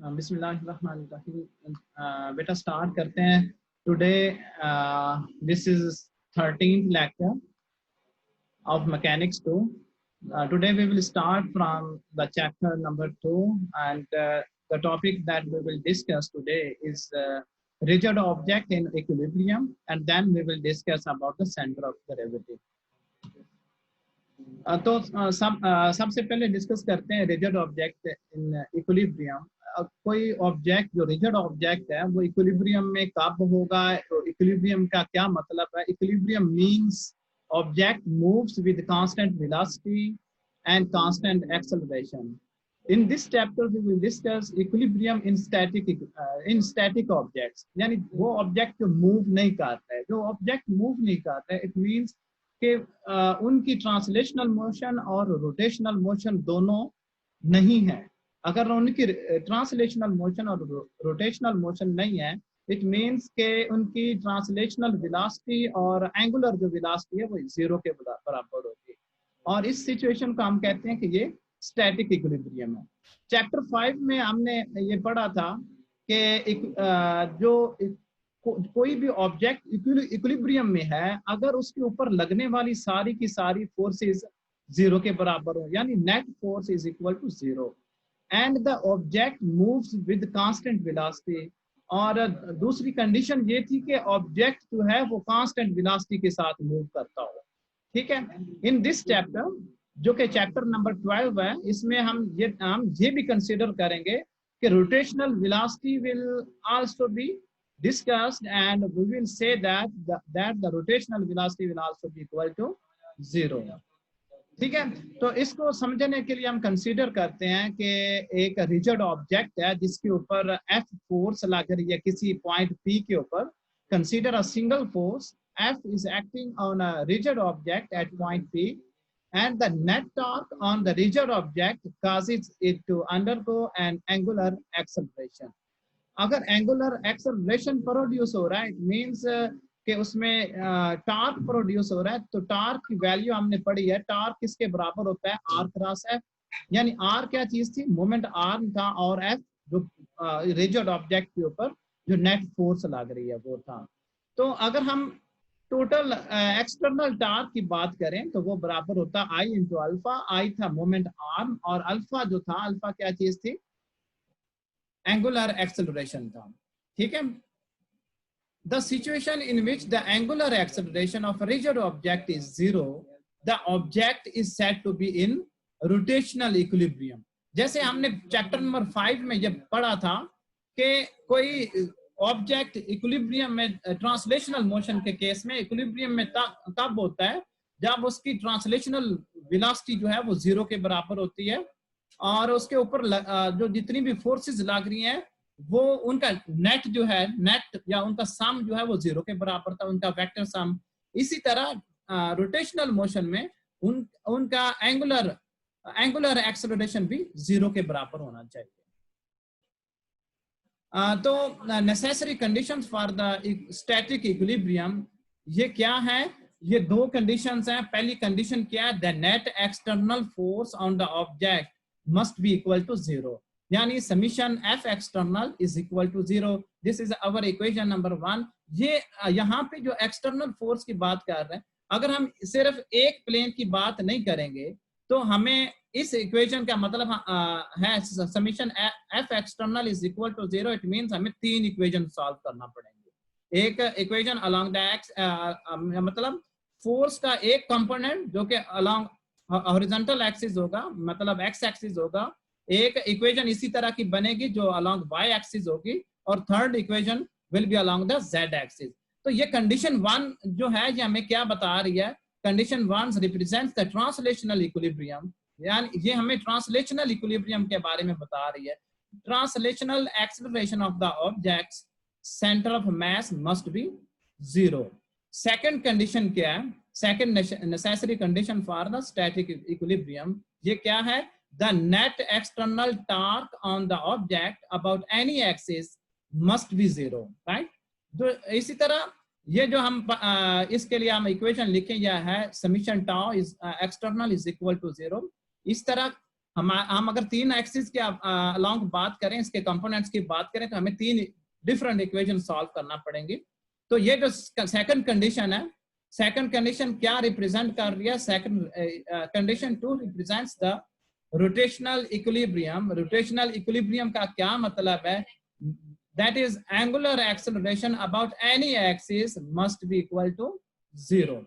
बिस्मिल्लाहिर्रहमानिर्रहीम। बेटा स्टार्ट करते हैं। Today this is 13th lecture of mechanics 2. Today we will start from the chapter number 2, and the topic that we will discuss today is rigid object in equilibrium, and then we will discuss about the center of gravity. तो सबसे पहले discuss करते हैं rigid object in equilibrium. कोई object जो rigid object है वो equilibrium में कब होगा, तो इक्विलिब्रियम का क्या मतलब है। Equilibrium means object moves with constant velocity and constant acceleration. In this chapter we will discuss equilibrium in static objects. यानी वो ऑब्जेक्ट जो मूव नहीं करता है, जो ऑब्जेक्ट मूव नहीं करता है, इट मींस कि उनकी ट्रांसलेशनल मोशन और रोटेशनल मोशन दोनों नहीं है। अगर उनकी ट्रांसलेशनल मोशन और रोटेशनल मोशन नहीं है, इट मीन्स के उनकी ट्रांसलेशनल वेलोसिटी और एंगुलर जो वेलोसिटी है वो जीरो के बराबर होगी, और इस सिचुएशन को हम कहते हैं कि ये स्टैटिक इक्विलिब्रियम है। चैप्टर 5 में हमने ये पढ़ा था कि जो कोई भी ऑब्जेक्ट इक्विलिब्रियम में है, अगर उसके ऊपर लगने वाली सारी की सारी फोर्सेस जीरो के बराबर हो, यानी net force is equal to zero, and the object moves with constant velocity. और दूसरी कंडीशन ये थी कि ऑब्जेक्ट जो है वो कांस्टेंट वेलोसिटी के साथ मूव करता हो। ठीक है। इन दिस चैप्टर, जो कि चैप्टर नंबर 12 है, इसमें हम ये भी कंसीडर करेंगे कि rotational velocity will also be discussed, and we will say that the rotational velocity will also be equal to zero. ठीक है। तो इसको समझने के लिए हम कंसीडर करते हैं कि एक रिजिड ऑब्जेक्ट है जिसके ऊपर एफ फोर्स लग रही है किसी पॉइंट पी के ऊपर। Consider a single force F is acting on a rigid object at point P, and the net torque on the rigid object causes it to undergo an angular acceleration. अगर angular acceleration produce हो रहा है, it means कि उसमें torque produce हो रहा है, तो टार्क की वैल्यू हमने पढ़ी है, टार्क किसके बराबर होता है, आर क्रॉस एफ। यानी आर क्या चीज थी, मोमेंट आर्म था, और एफ जो रिजिड ऑब्जेक्ट के ऊपर जो नेट फोर्स लग रही है वो था। तो अगर हम टोटल एक्सटर्नल टार्क की बात करें तो वो बराबर होता आई इंटू अल्फा। आई था मोमेंट आर्म, और अल्फा जो था, अल्फा क्या चीज थी, एंगुलर एक्सेलरेशन था। ठीक है। The situation in which the angular acceleration of a rigid object is zero, the object is said to be in rotational equilibrium. जैसे हमने चैप्टर नंबर 5 में जब पढ़ा था कि कोई ऑब्जेक्ट इक्विलिब्रियम में, ट्रांसलेशनल मोशन के केस में इक्विलिब्रियम में तब होता है जब उसकी ट्रांसलेशनल वेलोसिटी जो है वो जीरो के बराबर होती है, और उसके ऊपर जो जितनी भी फोर्सेस लग रही हैं वो उनका नेट जो है, नेट या उनका सम जो है वो जीरो के बराबर था, उनका वेक्टर सम। इसी तरह रोटेशनल मोशन में उनका एंगुलर एक्सेलरेशन भी जीरो के बराबर होना चाहिए। तो necessary conditions for the static equilibrium ये क्या है, ये दो कंडीशंस हैं। पहली कंडीशन क्या है, the net external force on the object must be equal to zero, यानी summation F external is equal to zero. This is our equation number 1। ये यहाँ पे जो एक्सटर्नल फोर्स की बात कर रहे हैं, अगर हम सिर्फ एक प्लेन की बात नहीं करेंगे तो हमें इस इक्वेशन का मतलब है summation F external is equal to zero. It means हमें 3 इक्वेशन सॉल्व करना पड़ेंगे। एक इक्वेशन अलोंग द एक्स, मतलब फोर्स का एक कंपोनेंट जो कि अलोंग हॉरिजॉन्टल एक्सिस होगा, मतलब एक्स एक्सिस होगा। एक इक्वेशन इसी तरह की बनेगी जो अलोंग वाई एक्सिस होगी, और third equation will be along the Z axis. तो ये कंडीशन 1 जो है ये हमें क्या बता रही है, condition 1 represents the translational equilibrium, यानी ये हमें ट्रांसलेशनल इक्विलिब्रियम के बारे में बता रही है। Translational acceleration of the objects centre of mass must be zero. Second condition क्या है, second necessary condition for the static equilibrium ये क्या है, the net external torque on the object about any axis must be zero, right? तो इसी तरह ये जो हम इसके लिए हम इक्वेशन लिखे गया है, summation tau is external is equal to zero. इस तरह हम अगर 3 एक्सिस के अलोंग बात करें, इसके कंपोनेंट्स की बात करें, तो हमें 3 डिफरेंट इक्वेशन सॉल्व करना पड़ेंगे। तो ये जो सेकंड कंडीशन है, सेकंड कंडीशन क्या रिप्रेजेंट कर रही है? Second condition 2 represents the rotational equilibrium. Rotational equilibrium का क्या मतलब है? That is angular acceleration about any axis must be equal to 0।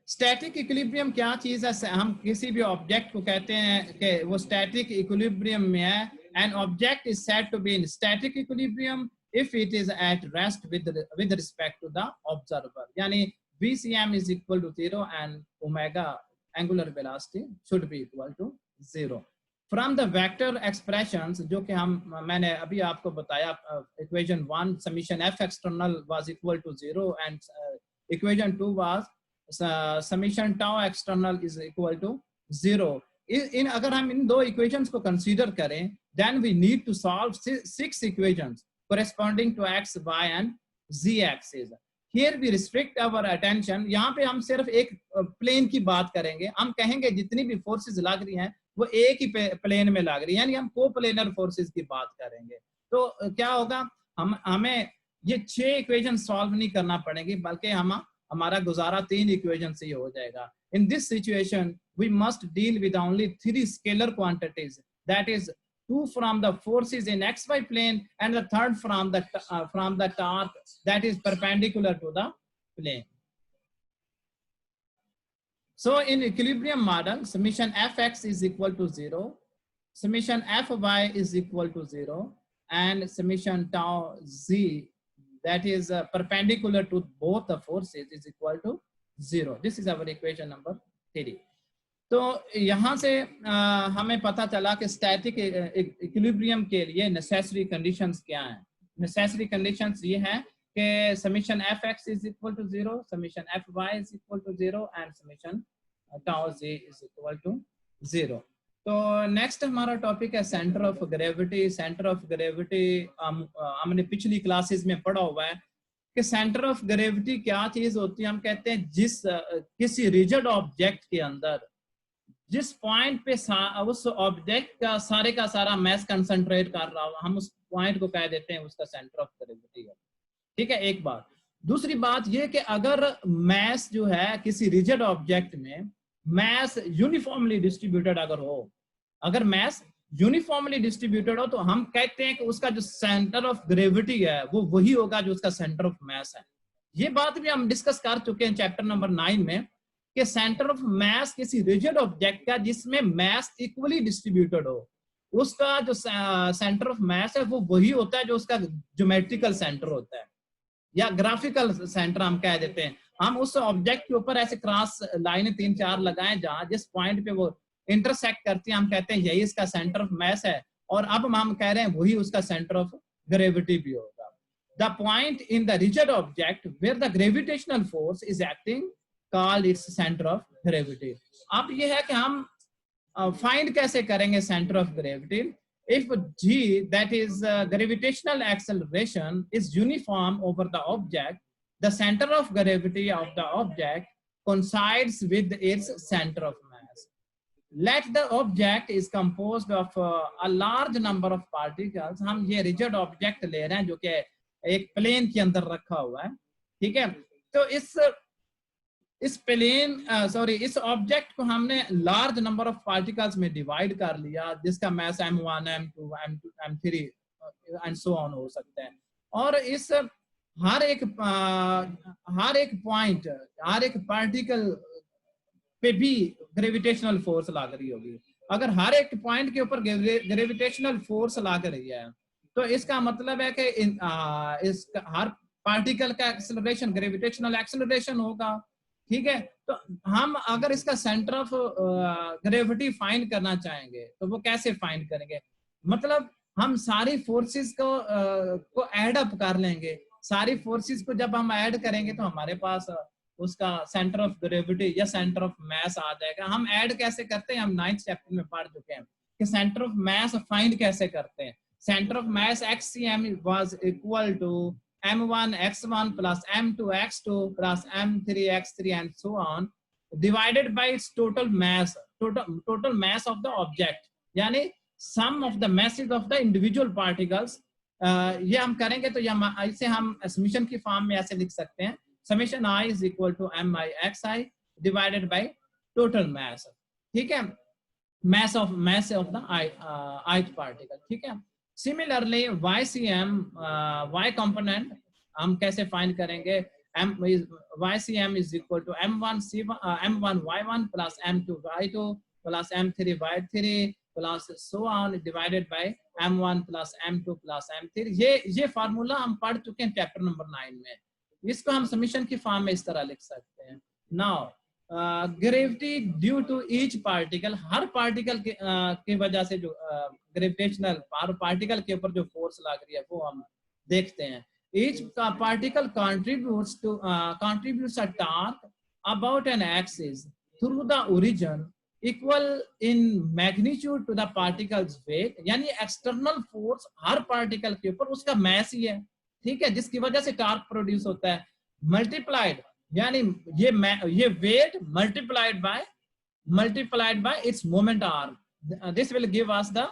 Static equilibrium क्या चीज है? हम किसी भी ऑब्जेक्ट को कहते हैं कि वो स्टैटिक इक्विलिब्रियम में है। An object is said to be in static equilibrium if it is at rest with respect to the observer, yani VCM is equal to 0 and omega angular velocity should be equal to 0 from the vector expressions जो कि मैंने अभी आपको बताया, equation 1 summation f external was equal to 0 and equation 2 was summation tau external is equal to 0। अगर हम इन दो equations को कंसीडर करें, then we need to solve 6 equations corresponding to x, y and z axis। Here we restrict our attention। यहाँ पे हम सिर्फ एक प्लेन की बात करेंगे। हम कहेंगे जितनी भी फोर्सेस लग रही हैं वो एक ही प्लेन में लग रही है, यानी हम कोप्लेनर फोर्सेस की बात करेंगे। तो क्या होगा, हमें ये 6 इक्वेशन सॉल्व नहीं करना पड़ेगी, बल्कि हमारा गुजारा 3 इक्वेशन से ही हो जाएगा। In this situation we must deal with only 3 scalar quantities, that is 2 from the forces in xy plane and the third from the torque that is perpendicular to the plane। So in equilibrium model, summation fx is equal to 0, summation fy is equal to 0 and summation tau z that is perpendicular to both the forces is equal to 0। This is our equation number 3। तो यहाँ से हमें पता चला कि static equilibrium के लिए necessary conditions क्या हैं। नेसेसरी कंडीशंस ये हैं कि summation fx is equal to 0, summation fy is equal to 0 and summation tau z is equal to 0। तो नेक्स्ट हमारा टॉपिक है centre of gravity. Centre of gravity हमने पिछली क्लासेस में पढ़ा हुआ है कि सेंटर ऑफ ग्रेविटी क्या चीज होती है। हम कहते हैं किसी रिजिड ऑब्जेक्ट के अंदर जिस पॉइंट पे उस ऑब्जेक्ट का सारा मैस कंसंट्रेट कर रहा हो, हम उस पॉइंट को कह देते हैं उसका सेंटर ऑफ ग्रेविटी है। ठीक है, एक बात। दूसरी बात ये कि अगर मैस जो है किसी रिजिड ऑब्जेक्ट में मैस यूनिफॉर्मली डिस्ट्रीब्यूटेड अगर मैस यूनिफॉर्मली डिस्ट्रीब्यूटेड हो, तो हम कहते हैं कि उसका जो सेंटर ऑफ ग्रेविटी है वो वही होगा जो उसका सेंटर ऑफ मैस है। ये बात भी हम डिस्कस कर चुके हैं चैप्टर नंबर 9 में कि सेंटर ऑफ मैस किसी रिजिड ऑब्जेक्ट का जिसमें मैस इक्वली डिस्ट्रीब्यूटेड हो, उसका जो सेंटर ऑफ मैस है वो वही होता है जो उसका ज्योमेट्रिकल सेंटर होता है या ग्राफिकल सेंटर हम कह देते हैं। हम उस ऑब्जेक्ट के ऊपर ऐसे क्रॉस लाइनें 3-4 लगाएं जहां जिस पॉइंट पे वो इंटरसेक्ट करती है, हम कहते हैं यही इसका सेंटर ऑफ मैस है, और अब हम कह रहे हैं वही उसका सेंटर ऑफ ग्रेविटी भी होगा। The point in the rigid object where the gravitational force is acting called its center of gravity। अब ये है कि हम फाइंड कैसे करेंगे centre of gravity. if g, that is gravitational acceleration, is uniform over the object, the center of gravity of the object coincides with its center of mass। let the object is composed of a large number of particles। हम ये rigid object ले रहे हैं जो कि एक plane के अंदर रखा हुआ है। ठीक है, तो इस ऑब्जेक्ट को हमने लार्ज नंबर ऑफ पार्टिकल्स में डिवाइड कर लिया जिसका mess m1, m2, m2, m3 and so on हो सकता है। और इस हर एक पॉइंट, हर एक पार्टिकल पे भी ग्रेविटेशनल फोर्स लग रही होगी। अगर हर एक पॉइंट के ऊपर ग्रेविटेशनल फोर्स लग रही है तो इसका मतलब है कि इस हर पार्टिकल का एक्सेलरेशन ग्रेविटेशनल एक्सेलरेशन होगा। ठीक है, तो हम अगर इसका सेंटर ऑफ ग्रेविटी फाइंड करना चाहेंगे तो वो कैसे फाइंड करेंगे? मतलब हम सारी फोर्सेस को ऐड अप कर लेंगे। सारी फोर्सेस को जब हम ऐड करेंगे तो हमारे पास उसका सेंटर ऑफ ग्रेविटी या सेंटर ऑफ मैस आ जाएगा। हम ऐड कैसे करते हैं? हम 9th चैप्टर में पढ़ चुके हैं कि सेंटर ऑफ मैस फाइंड कैसे करते हैं। Centre of mass xcm was equal to m1 x1 plus m2 x2 plus m3 x3 and so on divided by its total mass total mass of the object, यानी sum of the masses of the individual particles. ये हम करेंगे तो इसे हम summation की form में ऐसे लिख सकते हैं, summation I is equal to mi xi divided by total mass. ठीक है, mass of the ith particle. ठीक है, सिमिलरली YCM y component हम कैसे फाइंड करेंगे, YCM is equal to m1 y1 plus m2 y2 plus m3 y3 plus so on divided by m1 plus m2 plus m3. ये formula हम पढ़ चुके हैं चैप्टर नंबर 9 में. इसको हम समीशन की फॉर्म में इस तरह लिख सकते हैं. Now gravity due to each particle, हर पार्टिकल की वजह से जो ग्रेविटेशनल पार्टिकल के ऊपर जो फोर्स लग रही है वो हम देखते हैं. Each particle contributes a torque about an axis through the origin equal in magnitude to the particle's weight. यानी एक्सटर्नल फोर्स हर पार्टिकल के ऊपर उसका मैस ही है, ठीक है, जिसकी वजह से टॉर्क प्रोड्यूस होता है, मल्टीप्लाइड यानी ये weight multiplied by its moment arm. This will give us the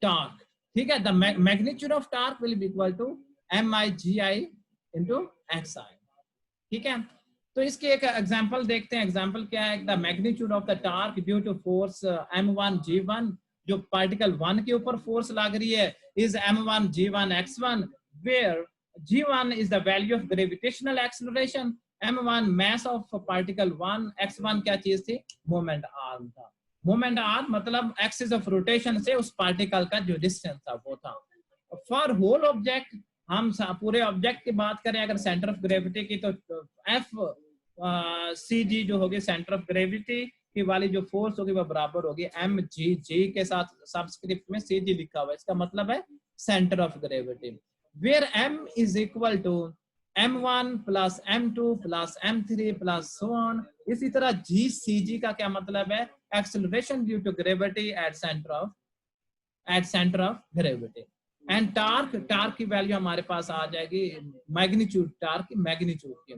torque. ठीक है, the magnitude of torque will be equal to MIGI into XI. ठीक है, तो इसके एक एग्जांपल देखते हैं. एग्जांपल क्या है, the magnitude of the torque due to force M1 G1, जो पार्टिकल 1 के ऊपर फोर्स लग रही है, is M1 G1 X1, where G1 is the value of gravitational acceleration, M1 mass of particle 1, X1 क्या चीज थी, मोमेंट आर्म था. मोमेंट आर्म मतलब एक्सिस ऑफ रोटेशन से उस पार्टिकल का जो डिस्टेंस था वो था. फॉर होल ऑब्जेक्ट, हम पूरे ऑब्जेक्ट की बात करें अगर सेंटर ऑफ ग्रेविटी की, तो FCG जो होगी सेंटर ऑफ ग्रेविटी की वाली जो फोर्स होगी वो बराबर होगी MGG के साथ सबस्क्रिप्ट में CG लिखा हुआ है, इसका मतलब है centre of gravity. Where M is equal to M1 plus M2 plus M3 plus so on. इसी तरह GCG का क्या मतलब है, acceleration due to gravity at centre of gravity. And torque की वैल्यू हमारे पास आ जाएगी मैग्नीट्यूड, टार्क की मैग्नीट्यूड की,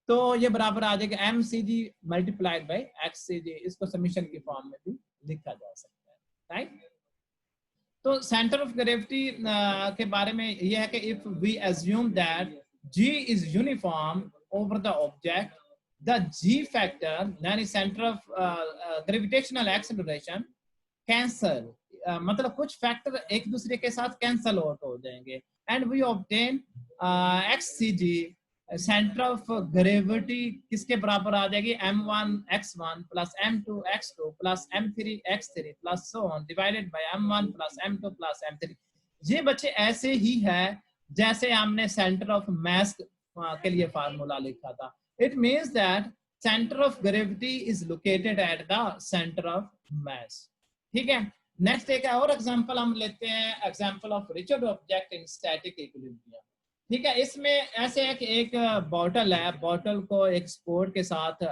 तो ये बराबर आ जाएगा MCG मल्टीप्लाइड बाय XCG. इसको समीशन की फॉर्म में भी लिखा जा सकता है, राइट. तो सेंटर ऑफ ग्रेविटी के बारे में ये है कि if we assume that G is uniform over the object, the G factor यानी centre of gravitational acceleration cancel, मतलब कुछ फैक्टर एक दूसरे के साथ कैंसल आउट हो जाएंगे, and we obtain XCG centre of gravity किसके बराबर आ जाएगी, M1 X1 plus M2 X2 plus M3 X3 plus so on divided by M1 plus M2 plus M3. ये बच्चे ऐसे ही है जैसे हमने सेंटर ऑफ मास के लिए फार्मूला लिखा था. It means that centre of gravity is located at the centre of mass. ठीक है, नेक्स्ट एक और एग्जांपल हम लेते हैं, example of rigid object in static equilibrium. ठीक है, इसमें ऐसे है कि एक बॉटल है, बॉटल को एक स्पोर्ट के साथ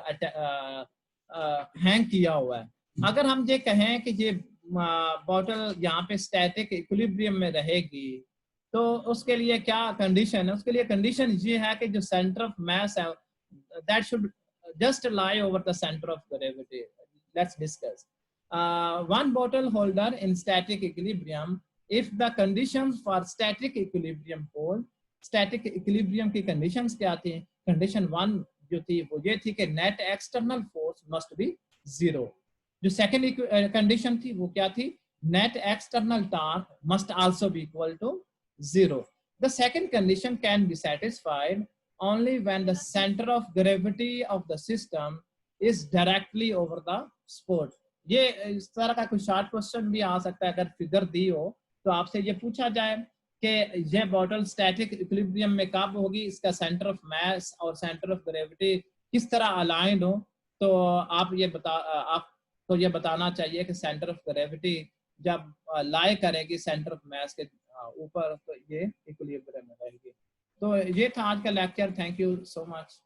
हैंग किया हुआ है. अगर हम ये कहें कि ये बॉटल यहाँ पे स्टैटिक इक्विलिब्रियम में रहेगी, तो उसके लिए क्या कंडीशन है, उसके लिए कंडीशन ये है कि जो सेंटर ऑफ मास है that should just lie over the centre of gravity. Let's discuss. One bottle holder in static equilibrium, if the conditions for static equilibrium hold, static equilibrium की conditions क्या थी, condition 1 जो थी वो ये थी कि net external force must be 0. जो second condition थी वो क्या थी, net external torque must also be equal to 0. The second condition can be satisfied only when the center of gravity of the system is directly over the sport. ये इस तरह का कोई शॉर्ट क्वेश्चन भी आ सकता है, अगर फिगर दी हो तो आपसे ये पूछा जाए कि ये बॉटल स्टैटिक इक्विलिब्रियम में कब होगी, इसका सेंटर ऑफ मास और सेंटर ऑफ ग्रेविटी किस तरह अलाइन हो, तो आपको ये बताना चाहिए कि सेंटर ऑफ ग्रेविटी जब लाई करेगी सेंटर ऑफ मास के ऊपर तो ये इक्विलिब्रियम में रहेगी. तो ये था आज का lecture. Thank you so much.